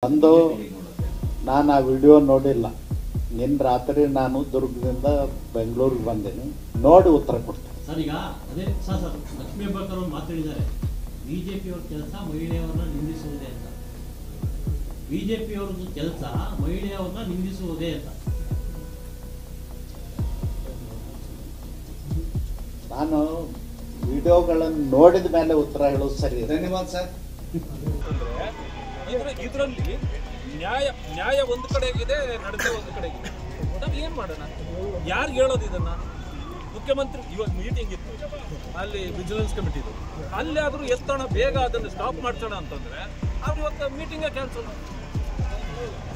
ಅಂದು ನಾನು ಆ ವಿಡಿಯೋ ನೋಡಿಲ್ಲ. ನಿನ್ನ ರಾತ್ರಿ ನಾನು ದುರ್ಗದಿಂದ ಬೆಂಗಳೂರಿಗೆ ಬಂದೇನೆ, ನೋಡಿ ಉತ್ತರ ಕೊಡ್ತೇನೆ. ಸರ್, ಈಗ ಅದೇ ಸರ್ ಲಕ್ಷ್ಮೀ ಹೆಬ್ಬಾಳ್ಕರ್ ಅವರು ಮಾತಾಡಿದ್ದಾರೆ, ಬಿಜೆಪಿಯವ್ರ ಕೆಲಸ ಮಹಿಳೆಯವ್ರನ್ನ ನಿಂದಿಸುವುದೇ ಅಂತ. ಬಿಜೆಪಿಯವ್ರದ್ದು ಕೆಲಸ ಮಹಿಳೆಯವ್ರನ್ನ ನಿಂದಿಸುವುದೇ ಅಂತ. ನಾನು ವಿಡಿಯೋಗಳನ್ನು ನೋಡಿದ ಮೇಲೆ ಉತ್ತರ ಹೇಳೋದು ಸರಿ. ಧನ್ಯವಾದ ಸರ್. ಇದರಲ್ಲಿ ನ್ಯಾಯ ಒಂದು ಕಡೆಗಿದೆ, ನಡೆದೇ ಒಂದು ಕಡೆಗಿದೆ. ನಾವು ಏನು ಮಾಡೋಣ? ಯಾರು ಹೇಳೋದು ಇದನ್ನ? ಮುಖ್ಯಮಂತ್ರಿ ಇವಾಗ ಮೀಟಿಂಗ್ ಇತ್ತು, ಅಲ್ಲಿ ವಿಜಿಲೆನ್ಸ್ ಕಮಿಟಿದು, ಅಲ್ಲಿ ಆದರೂ ಎತ್ತೋಣ, ಬೇಗ ಅದನ್ನು ಸ್ಟಾಪ್ ಮಾಡ್ಸೋಣ ಅಂತಂದ್ರೆ ಅವ್ರು ಇವತ್ತು ಮೀಟಿಂಗೇ ಕ್ಯಾನ್ಸಲ್.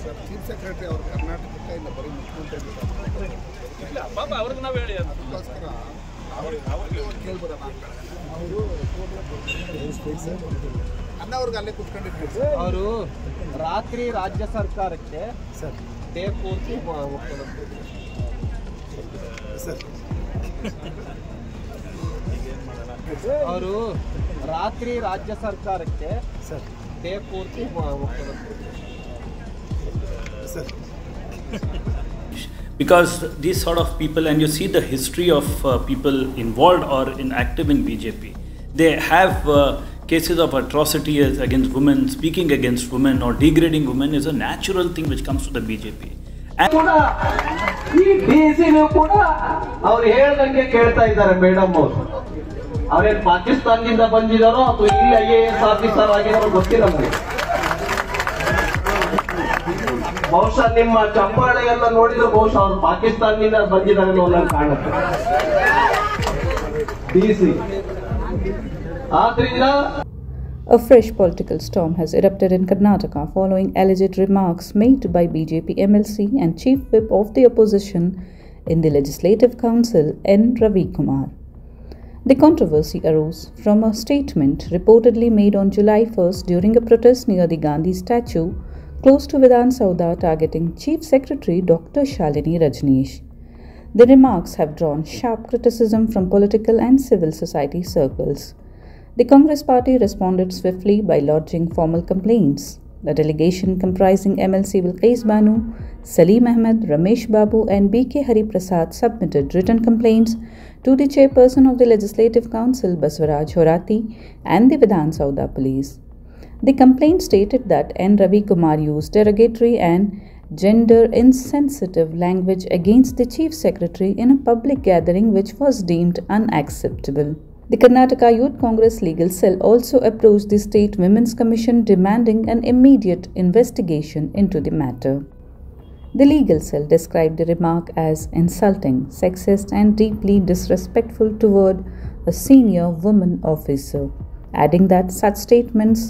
ಸರ್, ಚೀಫ್ ಸೆಕ್ರೆಟರಿ ಅವರು ಕರ್ನಾಟಕಕ್ಕೆ ಇಲ್ಲ, ಬರೀ ಮುಖ್ಯಮಂತ್ರಿ ಇಲ್ಲ ಪಾಪ ಅವ್ರಿಗೆ ನಾವು ಹೇಳಿ ಅದಕ್ಕೋಸ್ಕರ ಅವ್ರಿಗೆ ಕೇಳ್ಬೋದಲ್ಲ. ಅವರು ಅನ್ನ ಅವ್ರಿಗೆ ಅಲ್ಲೇ ಕುತ್ಕೊಂಡಿರ್ತೀವಿ. ಅವರು ರಾತ್ರಿ ರಾಜ್ಯ ಸರ್ಕಾರಕ್ಕೆ ಡೇ ಪೂರ್ತಿ ಅವರು ರಾತ್ರಿ ರಾಜ್ಯ ಸರ್ಕಾರಕ್ಕೆ ಡೇ ಪೂರ್ತಿ because these sort of people, and you see the history of people involved or active in BJP, they have cases of atrocity against women, speaking against women or degrading women is a natural thing which comes to the BJP. ಈ ಡಿಸಿನೂ ಕೂಡ ಅವ್ರು ಹೇಳ್ದಂಗೆ ಕೇಳ್ತಾ ಇದ್ದಾರೆ. Madam ಅವ್ರೇನ್ ಪಾಕಿಸ್ತಾನದಿಂದ ಬಂದಿದ್ದಾರೋ ಅಥವಾ ಇಲ್ಲಿ IAS ಆಫೀಸರ್ ಆಗಿದಾರೋ ಗೊತ್ತಿಲ್ಲ ನಮಗೆ. ಬಹುಶಃ ನಿಮ್ಮ ಚಪ್ಪಾಳೆ ಎಲ್ಲ ನೋಡಿದ್ರೆ ಬಹುಶಃ ಅವ್ರು ಪಾಕಿಸ್ತಾನದಿಂದ ಬಂದಿದ್ದಾರೆ ಅನ್ನೋ ಕಾಣುತ್ತೆ. DC ಆದ್ರಿಂದ A fresh political storm has erupted in Karnataka following alleged remarks made by BJP MLC and Chief Whip of the opposition in the Legislative Council, N. Ravi Kumar. The controversy arose from a statement reportedly made on July 1st during a protest near the Gandhi statue close to Vidhan Sauda targeting Chief Secretary Dr. Shalini Rajneesh. The remarks have drawn sharp criticism from political and civil society circles. The Congress party responded swiftly by lodging formal complaints. The delegation comprising MLC Bilqis Banu, Salim Ahmed, Ramesh Babu and BK Hari Prasad submitted written complaints to the chairperson of the Legislative Council, Baswaraj Horati, and the Vidhan Sauda police. The complaint stated that N. Ravi Kumar used derogatory and gender-insensitive language against the Chief Secretary in a public gathering which was deemed unacceptable. The Karnataka Youth Congress Legal Cell also approached the State Women's Commission demanding an immediate investigation into the matter. The legal cell described the remark as insulting, sexist and deeply disrespectful toward a senior woman officer, adding that such statements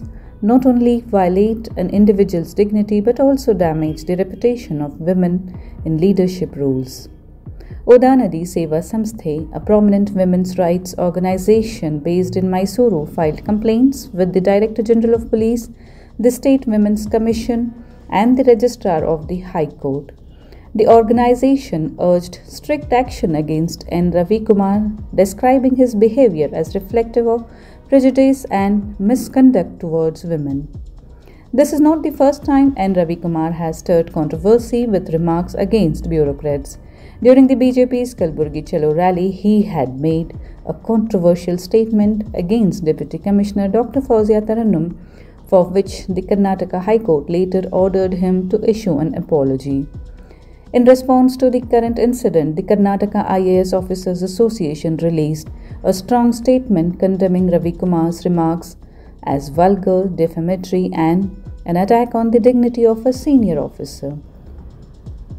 not only violate an individual's dignity but also damage the reputation of women in leadership roles. Udanadi Seva Samsthe, a prominent women's rights organization based in Mysuru, filed complaints with the Director General of Police, the State Women's Commission, and the Registrar of the High Court. The organization urged strict action against N. Ravi Kumar, describing his behavior as reflective of prejudice and misconduct towards women. This is not the first time N. Ravi Kumar has stirred controversy with remarks against bureaucrats. During the BJP's Kalburgi Chalo rally, he had made a controversial statement against Deputy Commissioner Dr. Fauzia Tarannum, for which the Karnataka High Court later ordered him to issue an apology. In response to the current incident, the Karnataka IAS Officers Association released a strong statement condemning Ravi Kumar's remarks as vulgar, defamatory, and an attack on the dignity of a senior officer.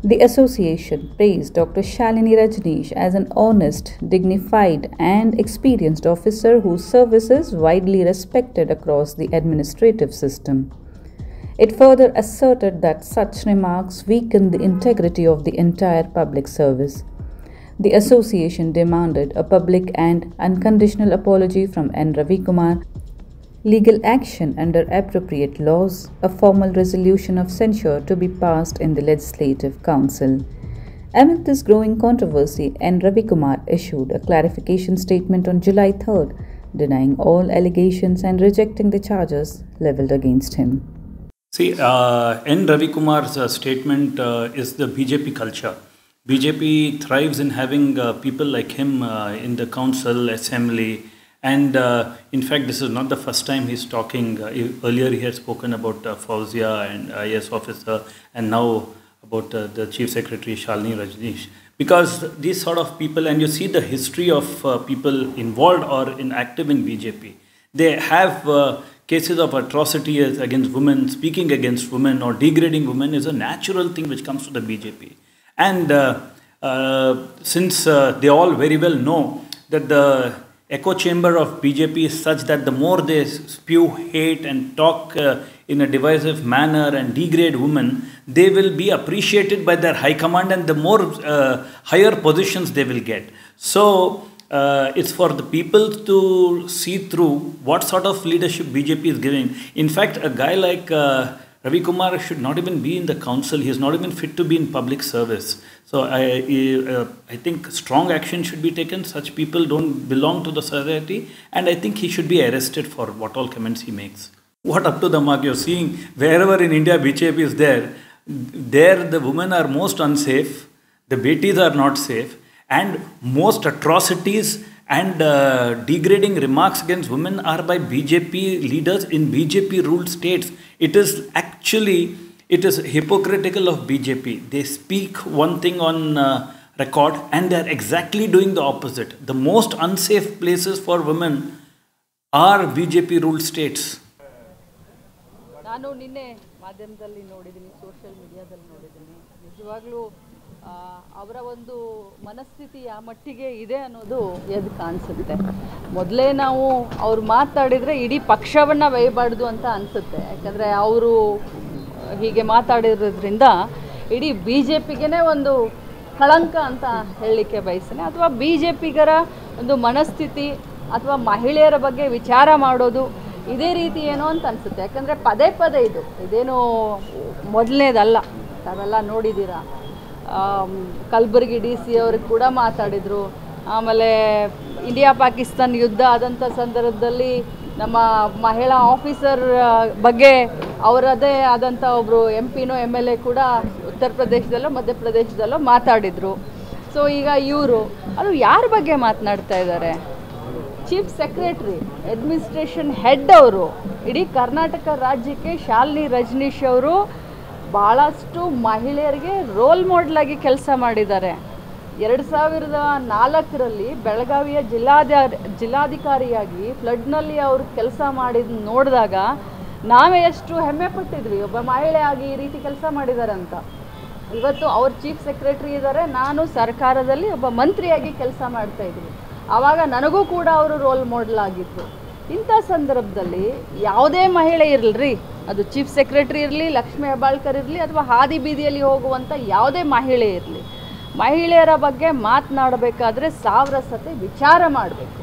The association praised Dr. Shalini Rajneesh as an honest, dignified, and experienced officer whose service is widely respected across the administrative system. It further asserted that such remarks weaken the integrity of the entire public service. The association demanded a public and unconditional apology from N. Ravi Kumar, legal action under appropriate laws, a formal resolution of censure to be passed in the Legislative Council. Amid this growing controversy, N. Ravi Kumar issued a clarification statement on July 3rd, denying all allegations and rejecting the charges leveled against him. See, N. Ravi Kumar's statement is the BJP culture. BJP thrives in having people like him in the council, assembly, and in fact, this is not the first time he's talking. Earlier, he had spoken about Fauzia and IAS officer, and now about the Chief Secretary Shalini Rajneesh. Because these sort of people, and you see the history of people involved or active in BJP, they have cases of atrocity against women, speaking against women or degrading women is a natural thing which comes to the BJP. And since they all very well know that the echo chamber of BJP is such that the more they spew hate and talk in a divisive manner and degrade women, they will be appreciated by their high command and the more higher positions they will get. So it's for the people to see through what sort of leadership BJP is giving. In fact, a guy like Ravi Kumar should not even be in the council. He is not even fit to be in public service. So I think strong action should be taken. Such people don't belong to the society, and I think he should be arrested for what all comments he makes. What up to the mark? You're seeing wherever in India BJP is there the women are most unsafe, the betis are not safe, and most atrocities and degrading remarks against women are by BJP leaders in BJP ruled states. It is hypocritical of BJP. They speak one thing on record and they are exactly doing the opposite. The most unsafe places for women are BJP ruled states. ನಾನು ನಿನ್ನೆ ಮಾಧ್ಯಮದಲ್ಲಿ ನೋಡಿದ್ದೀನಿ, social ಮೀಡಿಯಾದಲ್ಲಿ ನೋಡಿದ್ದೀನಿ. ನಿಜವಾಗ್ಲೂ ಅವರ ಒಂದು ಮನಸ್ಥಿತಿ ಆ ಮಟ್ಟಿಗೆ ಇದೆ ಅನ್ನೋದು ಎದ್ದು ಕಾಣಿಸುತ್ತೆ. ಮೊದಲೇ ನಾವು ಅವ್ರು ಮಾತಾಡಿದರೆ ಇಡೀ ಪಕ್ಷವನ್ನು ಬೈಬಾರ್ದು ಅಂತ ಅನಿಸುತ್ತೆ. ಯಾಕಂದರೆ ಅವರು ಹೀಗೆ ಮಾತಾಡಿರೋದ್ರಿಂದ ಇಡೀ ಬಿ ಜೆ ಪಿಗೇ ಒಂದು ಕಳಂಕ ಅಂತ ಹೇಳಲಿಕ್ಕೆ ಬಯಸ್ತೇನೆ. ಅಥವಾ ಬಿ ಜೆ ಪಿಗರ ಒಂದು ಮನಸ್ಥಿತಿ ಅಥವಾ ಮಹಿಳೆಯರ ಬಗ್ಗೆ ವಿಚಾರ ಮಾಡೋದು ಇದೇ ರೀತಿ ಏನೋ ಅಂತ ಅನಿಸುತ್ತೆ. ಯಾಕಂದರೆ ಪದೇ ಪದೇ ಇದೇನು ಮೊದಲನೇದಲ್ಲ, ತಾವೆಲ್ಲ ನೋಡಿದ್ದೀರಾ. ಕಲಬುರಗಿ DC ಅವ್ರಿಗೆ ಕೂಡ ಮಾತಾಡಿದರು. ಆಮೇಲೆ ಇಂಡಿಯಾ ಪಾಕಿಸ್ತಾನ್ ಯುದ್ಧ ಆದಂಥ ಸಂದರ್ಭದಲ್ಲಿ ನಮ್ಮ ಮಹಿಳಾ ಆಫೀಸರ್ ಬಗ್ಗೆ ಅವರದೇ ಆದಂಥ ಒಬ್ಬರು MP-ನೋ MLA ಕೂಡ ಉತ್ತರ ಪ್ರದೇಶದಲ್ಲೋ ಮಧ್ಯಪ್ರದೇಶದಲ್ಲೋ ಮಾತಾಡಿದರು. ಸೊ ಈಗ ಇವರು ಅದು ಯಾರ ಬಗ್ಗೆ ಮಾತನಾಡ್ತಾ ಇದ್ದಾರೆ? ಚೀಫ್ ಸೆಕ್ರೆಟ್ರಿ, ಅಡ್ಮಿನಿಸ್ಟ್ರೇಷನ್ ಹೆಡ್ ಅವರು. ಇಡೀ ಕರ್ನಾಟಕ ರಾಜ್ಯಕ್ಕೆ ಶಾಲಿನಿ ರಜನೀಶ್ ಅವರು ಭಾಳಷ್ಟು ಮಹಿಳೆಯರಿಗೆ ರೋಲ್ ಮಾಡೆಲಾಗಿ ಕೆಲಸ ಮಾಡಿದ್ದಾರೆ. 2004ರಲ್ಲಿ ಬೆಳಗಾವಿಯ ಜಿಲ್ಲಾಧಿಕಾರಿಯಾಗಿ ಫ್ಲಡ್ನಲ್ಲಿ ಅವರು ಕೆಲಸ ಮಾಡಿದ ನೋಡಿದಾಗ ನಾವೇ ಎಷ್ಟು ಹೆಮ್ಮೆ ಪಟ್ಟಿದ್ವಿ, ಒಬ್ಬ ಮಹಿಳೆಯಾಗಿ ಈ ರೀತಿ ಕೆಲಸ ಮಾಡಿದ್ದಾರೆ ಅಂತ. ಇವತ್ತು ಅವ್ರು ಚೀಫ್ ಸೆಕ್ರೆಟ್ರಿ ಇದ್ದಾರೆ, ನಾನು ಸರ್ಕಾರದಲ್ಲಿ ಒಬ್ಬ ಮಂತ್ರಿಯಾಗಿ ಕೆಲಸ ಮಾಡ್ತಾಯಿದ್ವಿ. ಆವಾಗ ನನಗೂ ಕೂಡ ಅವರು ರೋಲ್ ಮಾಡೆಲ್ ಆಗಿತ್ತು. ಇಂಥ ಸಂದರ್ಭದಲ್ಲಿ ಯಾವುದೇ ಮಹಿಳೆ ಇರಲಿ, ಅದು ಚೀಫ್ ಸೆಕ್ರೆಟರಿ ಇರಲಿ, ಲಕ್ಷ್ಮೀ ಹೆಬ್ಬಾಳ್ಕರ್ ಇರಲಿ, ಅಥವಾ ಹಾದಿ ಬೀದಿಯಲ್ಲಿ ಹೋಗುವಂಥ ಯಾವುದೇ ಮಹಿಳೆ ಇರಲಿ, ಮಹಿಳೆಯರ ಬಗ್ಗೆ ಮಾತನಾಡಬೇಕಾದ್ರೆ 1000 ಸತಿ ವಿಚಾರ ಮಾಡಬೇಕು.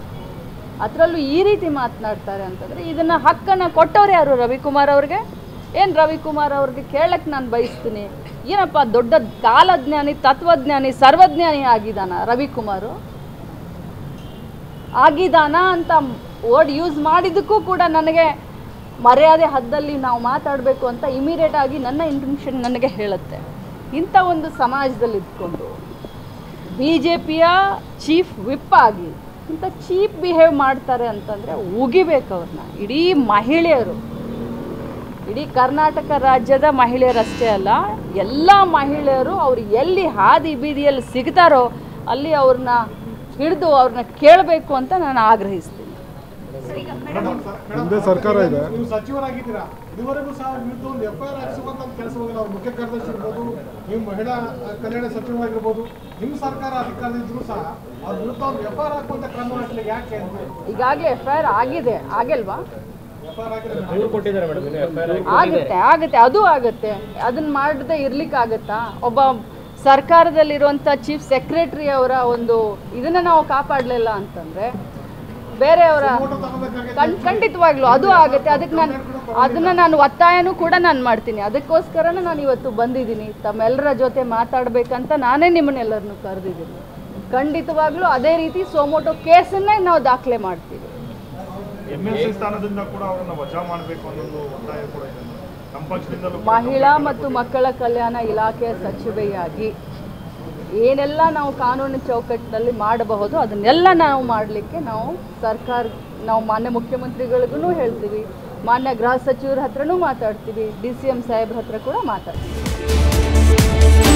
ಅದರಲ್ಲೂ ಈ ರೀತಿ ಮಾತನಾಡ್ತಾರೆ ಅಂತಂದರೆ ಇದನ್ನು ಹಕ್ಕನ್ನು ಕೊಟ್ಟವ್ರು ಯಾರು? ರವಿಕುಮಾರ್ ಅವ್ರಿಗೆ. ಏನು ರವಿಕುಮಾರ್ ಅವ್ರಿಗೆ ಕೇಳಕ್ಕೆ ನಾನು ಬಯಸ್ತೀನಿ, ಏನಪ್ಪ ದೊಡ್ಡ ಕಾಲಜ್ಞಾನಿ, ತತ್ವಜ್ಞಾನಿ, ಸರ್ವಜ್ಞಾನಿ ಆಗಿದ್ದಾನ ರವಿಕುಮಾರು? ಆಗಿದಾನ ಅಂತ ವರ್ಡ್ ಯೂಸ್ ಮಾಡಿದ್ದಕ್ಕೂ ಕೂಡ ನನಗೆ ಮರ್ಯಾದೆ ಹದ್ದಲ್ಲಿ ನಾವು ಮಾತಾಡಬೇಕು ಅಂತ ಇಮಿಡಿಯೇಟ್ ಆಗಿ ನನ್ನ ಇಂಟೆನ್ಷನ್ ನನಗೆ ಹೇಳುತ್ತೆ. ಇಂಥ ಒಂದು ಸಮಾಜದಲ್ಲಿ ಇದ್ಕೊಂಡು BJPಯ ಚೀಫ್ ವಿಪ್ ಆಗಿ ಇಂಥ ಚೀಪ್ ಬಿಹೇವ್ ಮಾಡ್ತಾರೆ ಅಂತಂದರೆ ಉಗಿಬೇಕು ಅವ್ರನ್ನ. ಇಡೀ ಮಹಿಳೆಯರು, ಇಡೀ ಕರ್ನಾಟಕ ರಾಜ್ಯದ ಮಹಿಳೆಯರಷ್ಟೇ ಅಲ್ಲ, ಎಲ್ಲ ಮಹಿಳೆಯರು ಅವ್ರು ಎಲ್ಲಿ ಹಾದಿ ಬೀದಿಯಲ್ಲಿ ಸಿಗ್ತಾರೋ ಅಲ್ಲಿ ಅವ್ರನ್ನ ಹಿಡಿದು ಅವ್ರನ್ನ ಕೇಳಬೇಕು ಅಂತ ನಾನು ಆಗ್ರಹಿಸ್ತೀನಿ. ಸರ್ಕಾರ ಇದೆ, ನೀವು ಸಚಿವರಾಗಿದ್ದೀರಾ, ಇದುವರೆಗೂ ಸಹ ವಿರುದ್ಧ ಒಂದು FIR ಹಾಕಿಸುವಂತ ಕೆಲಸ ಹೋಗಿಲ್ಲ. ಅವ್ರ ಮುಖ್ಯ ಕಾರ್ಯದರ್ಶಿ ಇರ್ಬೋದು, ನೀವು ಮಹಿಳಾ ಕಲ್ಯಾಣ ಸಚಿವರಾಗಿರ್ಬೋದು, ನಿಮ್ಮ ಸರ್ಕಾರ ಅಧಿಕಾರದಿದ್ರು ಸಹ ಅವ್ರ ವಿರುದ್ಧ ಒಂದು FIR ಹಾಕುವಂತ ಕ್ರಮ ಹಾಕಲಿ ಯಾಕೆ? ಈಗಾಗಲೇ FIR ಆಗಿದೆ, ಆಗಿಲ್ವಾ? ಆಗುತ್ತೆ, ಅದು ಆಗುತ್ತೆ. ಅದನ್ನ ಮಾಡದೆ ಇರ್ಲಿಕ್ಕಾಗತ್ತಾ? ಒಬ್ಬ ಸರ್ಕಾರದಲ್ಲಿರುವಂಥ ಚೀಫ್ ಸೆಕ್ರೆಟರಿ ಅವರ ಒಂದು ಇದನ್ನು ನಾವು ಕಾಪಾಡಲಿಲ್ಲ ಅಂತಂದರೆ ಬೇರೆಯವರ ಖಂಡಿತವಾಗ್ಲೂ ಅದು ಆಗುತ್ತೆ. ಅದನ್ನು ನಾನು ಒತ್ತಾಯನೂ ಕೂಡ ನಾನು ಮಾಡ್ತೀನಿ. ಅದಕ್ಕೋಸ್ಕರನೇ ನಾನು ಇವತ್ತು ಬಂದಿದ್ದೀನಿ, ತಮ್ಮೆಲ್ಲರ ಜೊತೆ ಮಾತಾಡಬೇಕಂತ ನಾನೇ ನಿಮ್ಮನ್ನೆಲ್ಲರನ್ನು ಕರೆದಿದ್ದೀನಿ. ಖಂಡಿತವಾಗ್ಲೂ ಅದೇ ರೀತಿ ಸೋಮೋಟೋ ಕೇಸನ್ನೇ ನಾವು ದಾಖಲೆ ಮಾಡ್ತೀವಿ. MLC ಸ್ಥಾನದಿಂದ ಕೂಡ ಅವರನ್ನು ವಜಾ ಮಾಡಬೇಕು ಅನ್ನೋದು ಒತ್ತಾಯ ಕೂಡ ಇದೆ. ನಮ್ಮ ಪಕ್ಷದಿಂದಲೂ ಮಹಿಳಾ ಮತ್ತು ಮಕ್ಕಳ ಕಲ್ಯಾಣ ಇಲಾಖೆಯ ಸಚಿವೆಯಾಗಿ ಏನೆಲ್ಲ ನಾವು ಕಾನೂನಿನ ಚೌಕಟ್ಟಿನಲ್ಲಿ ಮಾಡಬಹುದು ಅದನ್ನೆಲ್ಲ ನಾವು ಮಾಡಲಿಕ್ಕೆ ನಾವು ಮಾನ್ಯ ಮುಖ್ಯಮಂತ್ರಿಗಳಿಗೂ ಹೇಳ್ತೀವಿ, ಮಾನ್ಯ ಗೃಹ ಸಚಿವರ ಹತ್ರನೂ ಮಾತಾಡ್ತೀವಿ, DCM ಸಾಹೇಬ್ರ ಹತ್ರ ಕೂಡ ಮಾತಾಡ್ತೀವಿ.